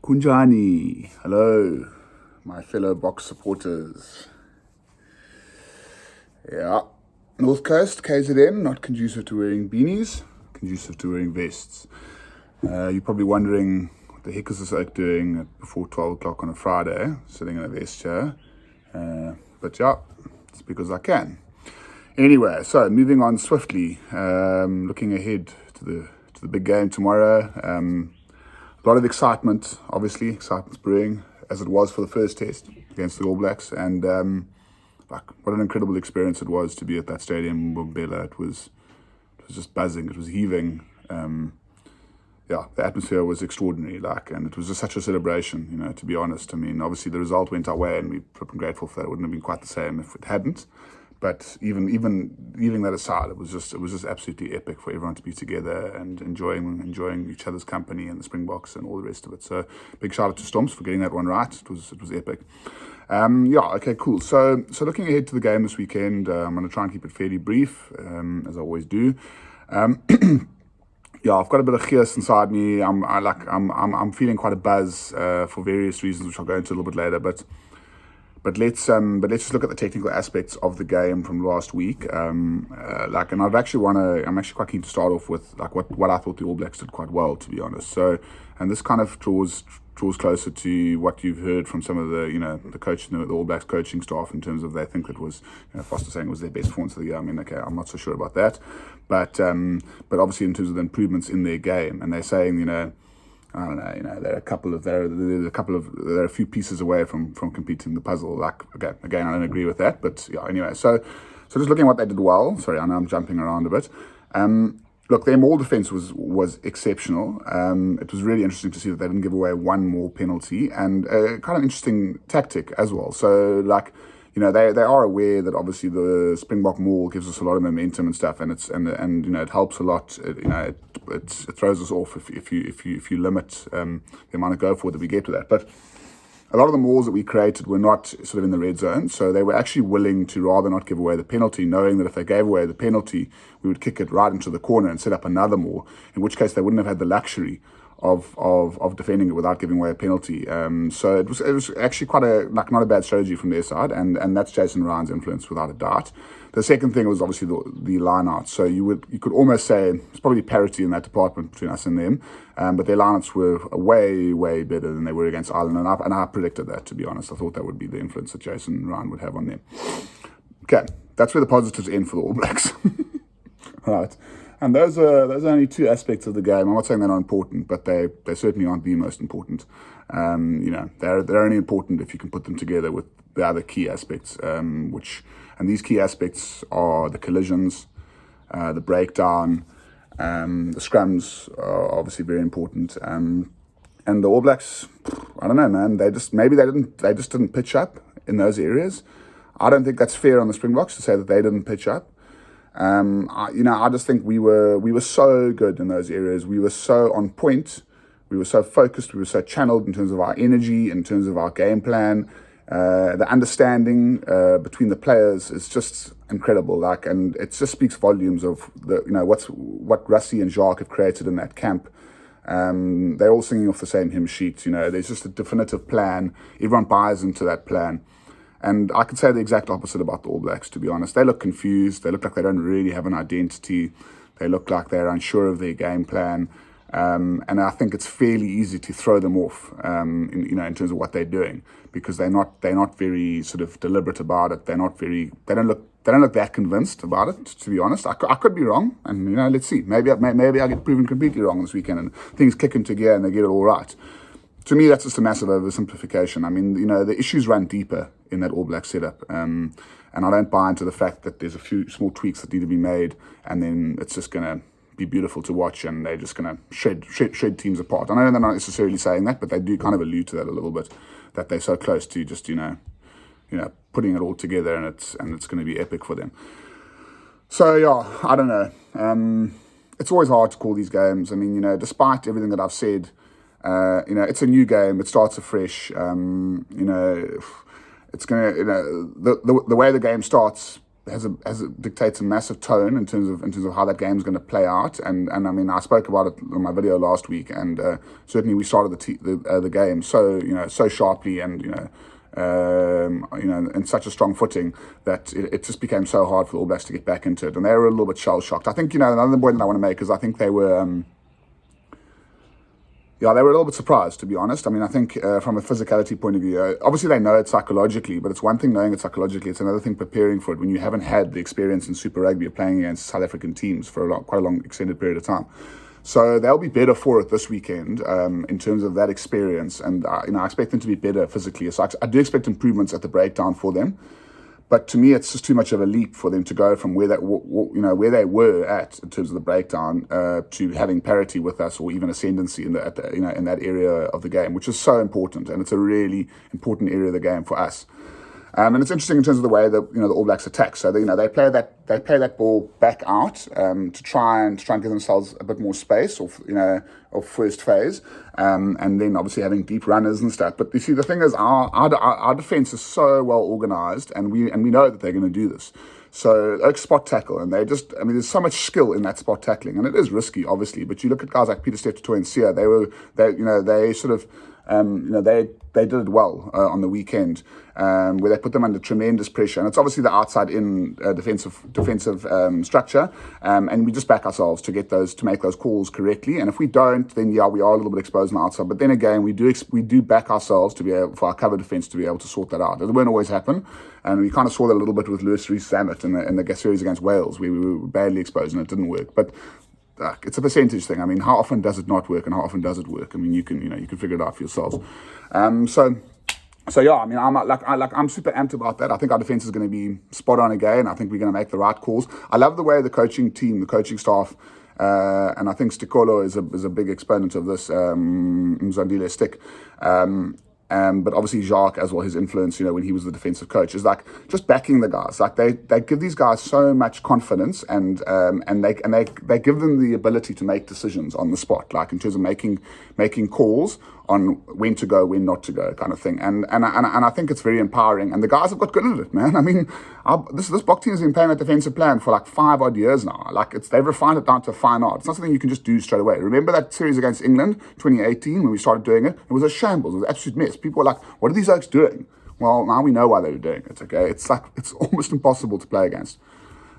Kunjani, hello, my fellow box supporters. Yeah, North Coast, KZN, not conducive to wearing beanies, conducive to wearing vests. You're probably wondering, what the heck is this oak doing before 12 o'clock on a Friday, sitting in a vest chair? But yeah, it's because I can. Anyway, so moving on swiftly, looking ahead to the big game tomorrow. A lot of excitement, obviously, excitement's brewing, as it was for the first test against the All Blacks. And what an incredible experience it was to be at that stadium in Mbombela. It was just buzzing, it was heaving. The atmosphere was extraordinary, and it was just such a celebration, to be honest. I mean, obviously the result went our way and we're grateful for that. It wouldn't have been quite the same if it hadn't. But even leaving that aside, it was just absolutely epic for everyone to be together and enjoying each other's company and the Springboks and all the rest of it. So big shout out to Stomps for getting that one right. It was epic. Okay, cool. So looking ahead to the game this weekend, I'm going to try and keep it fairly brief, as I always do. I've got a bit of chaos inside me. I'm feeling quite a buzz for various reasons, which I'll go into a little bit later. But let's just look at the technical aspects of the game from last week. And I'm actually quite keen to start off with what I thought the All Blacks did quite well, to be honest. So, and this kind of draws closer to what you've heard from some of the coaching, the All Blacks coaching staff, in terms of they think it was, Foster saying it was their best performance of the year. I mean, okay, I'm not so sure about that, but obviously in terms of the improvements in their game, and they're saying, I don't know, there are a few pieces away from completing the puzzle. Again, I don't agree with that, but yeah, anyway. So just looking at what they did well. Sorry, I know I'm jumping around a bit. Look, their maul defense was exceptional. It was really interesting to see that they didn't give away one more penalty, and kind of interesting tactic as well. So they are aware that obviously the Springbok maul gives us a lot of momentum and stuff, and it helps a lot. It throws us off if you limit the amount of go forward that we get with that. But a lot of the mauls that we created were not sort of in the red zone, so they were actually willing to rather not give away the penalty, knowing that if they gave away the penalty, we would kick it right into the corner and set up another maul, in which case they wouldn't have had the luxury of defending it without giving away a penalty. So it was actually quite not a bad strategy from their side, and that's Jason Ryan's influence without a doubt. The second thing was obviously the line-outs. So you could almost say it's probably parity in that department between us and them, but their line-outs were way better than they were against Ireland, and I predicted that, to be honest. I thought that would be the influence that Jason Ryan would have on them. Okay, that's where the positives end for the All Blacks. Right. And those are only two aspects of the game. I'm not saying they're not important, but they certainly aren't the most important. They're only important if you can put them together with the other key aspects, and these key aspects are the collisions, the breakdown, the scrums are obviously very important. And the All Blacks, I don't know, man. They just didn't pitch up in those areas. I don't think that's fair on the Springboks to say that they didn't pitch up. I just think we were so good in those areas. We were so on point. We were so focused. We were so channeled in terms of our energy, in terms of our game plan. The understanding between the players is just incredible. And it just speaks volumes of what Rassie and Jacques have created in that camp. They're all singing off the same hymn sheet. There's just a definitive plan. Everyone buys into that plan. And I could say the exact opposite about the All Blacks, to be honest. They look confused. They look like they don't really have an identity. They look like they're unsure of their game plan. And I think it's fairly easy to throw them off, in terms of what they're doing, because they're not very sort of deliberate about it. They don't look that convinced about it, to be honest. I could be wrong, and let's see. Maybe I get proven completely wrong this weekend, and things kick into gear and they get it all right. To me, that's just a massive oversimplification. I mean, the issues run deeper in that All Black setup. And I don't buy into the fact that there's a few small tweaks that need to be made, and then it's just going to be beautiful to watch, and they're just going to shred teams apart. I know they're not necessarily saying that, but they do kind of allude to that a little bit, that they're so close to just, putting it all together, and it's going to be epic for them. So, yeah, I don't know. It's always hard to call these games. I mean, despite everything that I've said, it's a new game. It starts afresh. It's gonna, the way the game starts dictates a massive tone in terms of how that game's going to play out. And I mean, I spoke about it in my video last week, and certainly we started the game so sharply, and in such a strong footing that it just became so hard for the All Blacks to get back into it, and they were a little bit shell shocked. I think another point that I want to make is I think they were. Yeah, they were a little bit surprised, to be honest. I mean, I think from a physicality point of view, obviously they know it psychologically, but it's one thing knowing it psychologically, it's another thing preparing for it when you haven't had the experience in Super Rugby of playing against South African teams for quite a long, extended period of time. So they'll be better for it this weekend in terms of that experience, and I expect them to be better physically. So I do expect improvements at the breakdown for them. But to me, it's just too much of a leap for them to go from where they were at in terms of the breakdown to having parity with us, or even ascendancy in that area of the game, which is so important, and it's a really important area of the game for us. And it's interesting in terms of the way that the All Blacks attack. So they play that ball back out to try and give themselves a bit more space, or first phase, and then obviously having deep runners and stuff. But you see, the thing is, our defense is so well organized, and we know that they're going to do this. So spot tackle, and there's so much skill in that spot tackling, and it is risky, obviously. But you look at guys like Pieter-Steph du Toit and Sia, they did it well on the weekend, where they put them under tremendous pressure, and it's obviously the outside-in defensive structure, and we just back ourselves to make those calls correctly. And if we don't, then we are a little bit exposed on the outside. But then again, we do back ourselves to be able, for our cover defense, to be able to sort that out. It won't always happen, and we kind of saw that a little bit with Lewis Rees-Zammit in the series against Wales, where we were badly exposed and it didn't work. But it's a percentage thing. I mean, how often does it not work, and how often does it work? I mean, you can figure it out for yourselves. So yeah, I mean, I'm super amped about that. I think our defense is going to be spot on again. I think we're going to make the right calls. I love the way the coaching team, the coaching staff, and I think Stikolo is a big exponent of this. Mzandile Stick. But obviously Jacques as well, his influence, when he was the defensive coach, is like just backing the guys. Like they give these guys so much confidence, and they give them the ability to make decisions on the spot, like in terms of making calls on when to go, when not to go, kind of thing. And I think it's very empowering, and the guys have got good at it, man. I mean, this Bok team has been playing that defensive plan for like 5 odd years now. Like they've refined it down to a fine art. It's not something you can just do straight away. Remember that series against England, 2018, when we started doing it? It was a shambles. It was an absolute mess. People were like, "What are these oaks doing?" Well, now we know why they were doing it. Okay, it's almost impossible to play against.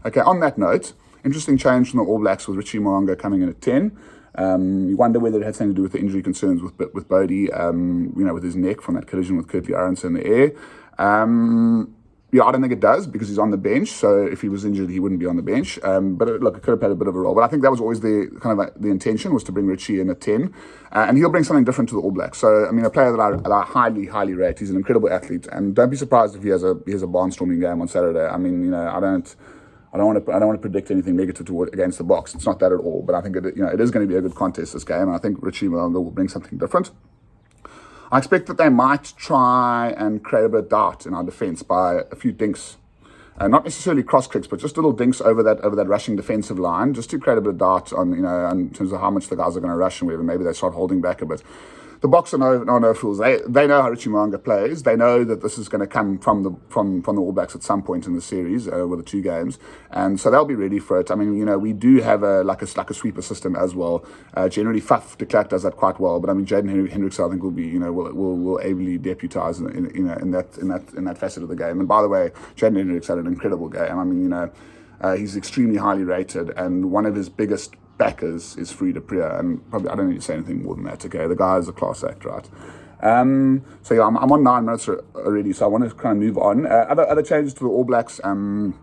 Okay, on that note, interesting change from the All Blacks with Richie Mo'unga coming in at 10. You wonder whether it had something to do with the injury concerns with Bodie, with his neck from that collision with Kurtley Arendse in the air. I don't think it does, because he's on the bench. So if he was injured, he wouldn't be on the bench. But it could have played a bit of a role. But I think that was always the intention, was to bring Richie in at 10, and he'll bring something different to the All Blacks. So I mean, a player that I highly, highly rate. He's an incredible athlete, and don't be surprised if he has a barnstorming game on Saturday. I mean, I don't want to predict anything negative against the Boks. It's not that at all. But I think it is going to be a good contest, this game, and I think Richie Mo'unga will bring something different. I expect that they might try and create a bit of doubt in our defence by a few dinks, not necessarily cross kicks, but just little dinks over that rushing defensive line, just to create a bit of doubt on in terms of how much the guys are going to rush, and whether maybe they start holding back a bit. The Boks are no fools. They know how Richie Mo'unga plays. They know that this is going to come from the All Blacks at some point in the series with the 2 games, and so they'll be ready for it. I mean, we do have a sweeper system as well. Generally, Faf de Klerk does that quite well, but I mean, Jaden Hendrikse, I think, will be will ably deputise in that facet of the game. And by the way, Jaden Hendrikse had an incredible game. I mean, he's extremely highly rated, and one of his biggest backers is Friede Prier, and probably I don't need to say anything more than that. Okay, the guy is a class act, right? So yeah, I'm on 9 minutes already, so I want to kind of move on. Other changes to the All Blacks. You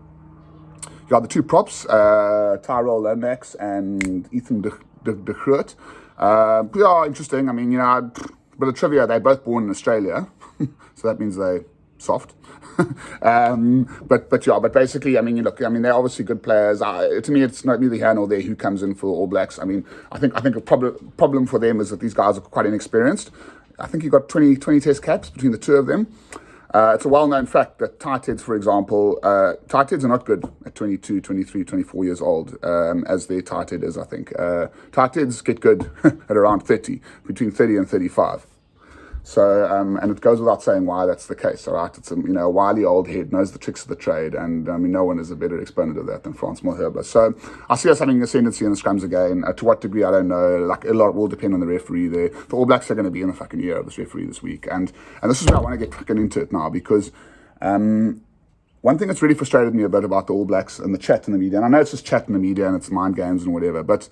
got the 2 props, Tyrell Lomax and Ethan de Groot. Yeah, interesting. I mean, bit of trivia. They're both born in Australia, so that means they're soft. But basically, I mean, they're obviously good players. To me, it's not neither here nor there who comes in for the All Blacks. I mean, I think a problem for them is that these guys are quite inexperienced. I think you've got 20 test caps between the 2 of them. It's a well-known fact that tight heads, for example, tight heads are not good at 22, 23, 24 years old, as their tight head is, I think. Tight heads get good at around 30, between 30 and 35. So, and it goes without saying why that's the case, all right? It's a wily old head, knows the tricks of the trade, and no one is a better exponent of that than Frans Malherbe. So I see us having ascendancy in the scrums again. To what degree, I don't know. Like, a lot will depend on the referee there. The All Blacks are going to be in the fucking ear of this referee this week, and this is where I want to get fucking into it now, because one thing that's really frustrated me a bit about the All Blacks and the chat in the media, and I know it's just chat in the media and it's mind games and whatever, but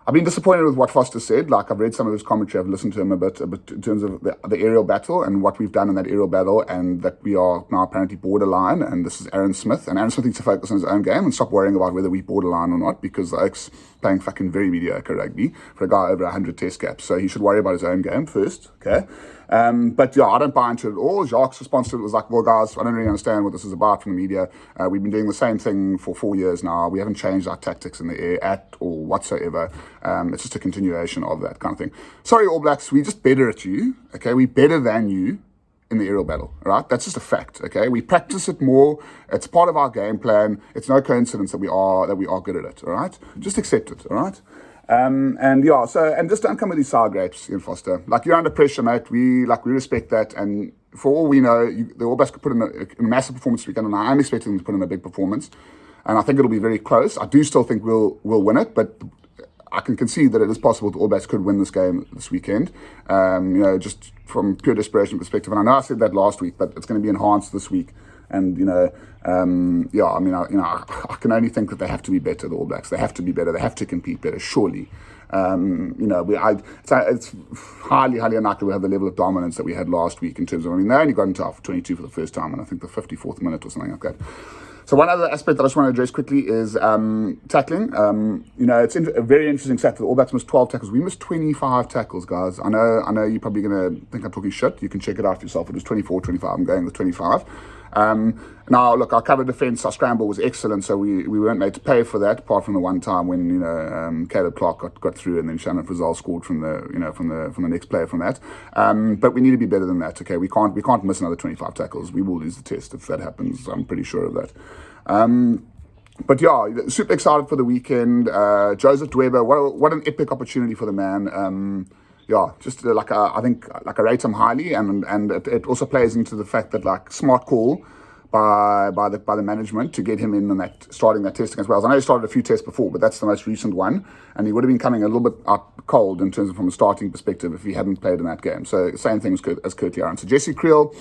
I've been disappointed with what Foster said. Like, I've read some of his commentary, I've listened to him a bit in terms of the aerial battle and what we've done in that aerial battle, and that we are now apparently borderline, and this is Aaron Smith, and Aaron Smith needs to focus on his own game and stop worrying about whether we borderline or not, because the Oaks playing fucking very mediocre rugby for a guy over 100 test caps, so he should worry about his own game first, okay? But yeah, I don't buy into it at all. Jacques' response to it was like, well, guys, I don't really understand what this is about from the media. We've been doing the same thing for 4 years now. We haven't changed our tactics in the air at all whatsoever. It's just a continuation of that kind of thing. Sorry, All Blacks, we're just better at you, okay? We're better than you in the aerial battle, right? That's just a fact, okay? We practice it more. It's part of our game plan. It's no coincidence that we are good at it, all right? Just accept it, all right? And just don't come with these sour grapes, Ian Foster. Like, you're under pressure, mate. We respect that. And for all we know, the All Blacks could put in a massive performance this weekend, and I am expecting them to put in a big performance. And I think it'll be very close. I do still think we'll win it, but I can concede that it is possible the All Blacks could win this game this weekend. Just from pure desperation perspective. And I know I said that last week, but it's going to be enhanced this week. And, I can only think that they have to be better, the All Blacks. They have to be better. They have to compete better, surely. It's highly, highly unlikely we have the level of dominance that we had last week in terms of, they only got into half 22 for the first time, and I think the 54th minute or something like that. So one other aspect that I just want to address quickly is tackling. It's a very interesting stat that the All Blacks missed 12 tackles. We missed 25 tackles, guys. I know you're probably going to think I'm talking shit. You can check it out for yourself. It was 24, 25. I'm going with 25. Now, look, our cover defence, our scramble was excellent, so we weren't made to pay for that, apart from the one time when Caleb Clark got through, and then Shannon Frizzell scored from the next player from that. But we need to be better than that. Okay, we can't miss another 25 tackles. We will lose the test if that happens. I'm pretty sure of that. But yeah, super excited for the weekend. Joseph Dweba, what an epic opportunity for the man. I rate him highly, and it also plays into the fact that, like, smart call by the management to get him in on starting that testing as well. I know he started a few tests before, but that's the most recent one, and he would have been coming a little bit out cold in terms of from a starting perspective if he hadn't played in that game. So same thing as Curtly Aaron. So Jesse Creel,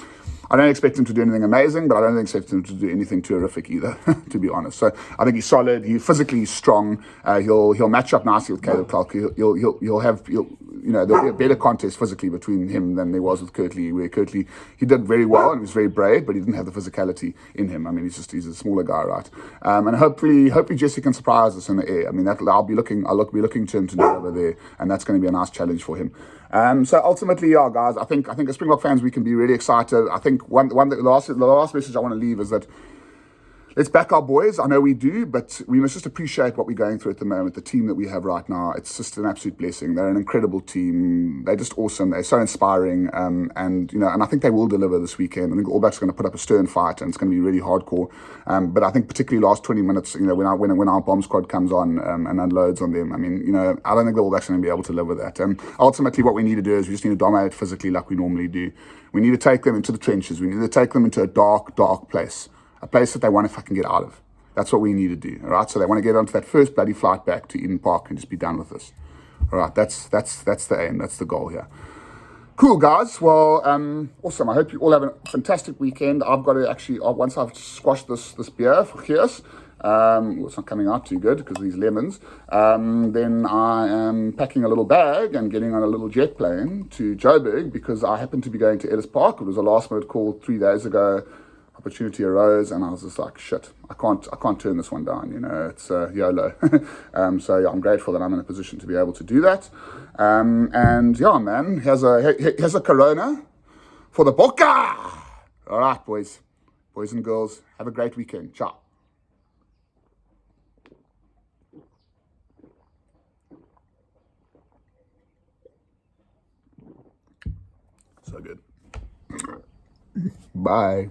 I don't expect him to do anything amazing, but I don't expect him to do anything terrific either, to be honest. So I think he's solid. He's physically strong. He'll match up nicely with Caleb Clark. There'll be a better contest physically between him than there was with Curtly, where Curtly, he did very well and he was very brave, but he didn't have the physicality in him. He's a smaller guy, right? And hopefully Jesse can surprise us in the air. I'll be looking to him to do over there, and that's going to be a nice challenge for him. So ultimately, yeah, guys, I think as Springbok fans, we can be really excited. I think the last message I want to leave is that let's back our boys. I know we do, but we must just appreciate what we're going through at the moment. The team that we have right now, it's just an absolute blessing. They're an incredible team. They're just awesome. They're so inspiring. And I think they will deliver this weekend. I think All Blacks are going to put up a stern fight, and it's going to be really hardcore. But I think particularly last 20 minutes, when our bomb squad comes on and unloads on them, I don't think the All Blacks are going to be able to live with that. Ultimately, what we need to do is we just need to dominate physically like we normally do. We need to take them into the trenches. We need to take them into a dark, dark place. A place that they want to fucking get out of. That's what we need to do, all right? So they want to get onto that first bloody flight back to Eden Park and just be done with this. All right, that's the aim. That's the goal here. Cool, guys. Well, awesome. I hope you all have a fantastic weekend. I've got to actually, once I've squashed this beer for Gears, it's not coming out too good because of these lemons, then I am packing a little bag and getting on a little jet plane to Joburg because I happen to be going to Ellis Park. It was a last-minute call 3 days ago. Opportunity arose, and I was just like, shit, I can't turn this one down, it's YOLO. So yeah, I'm grateful that I'm in a position to be able to do that. And yeah, man, here's a Corona for the Boca. All right, boys and girls, have a great weekend. Ciao. So good. Bye.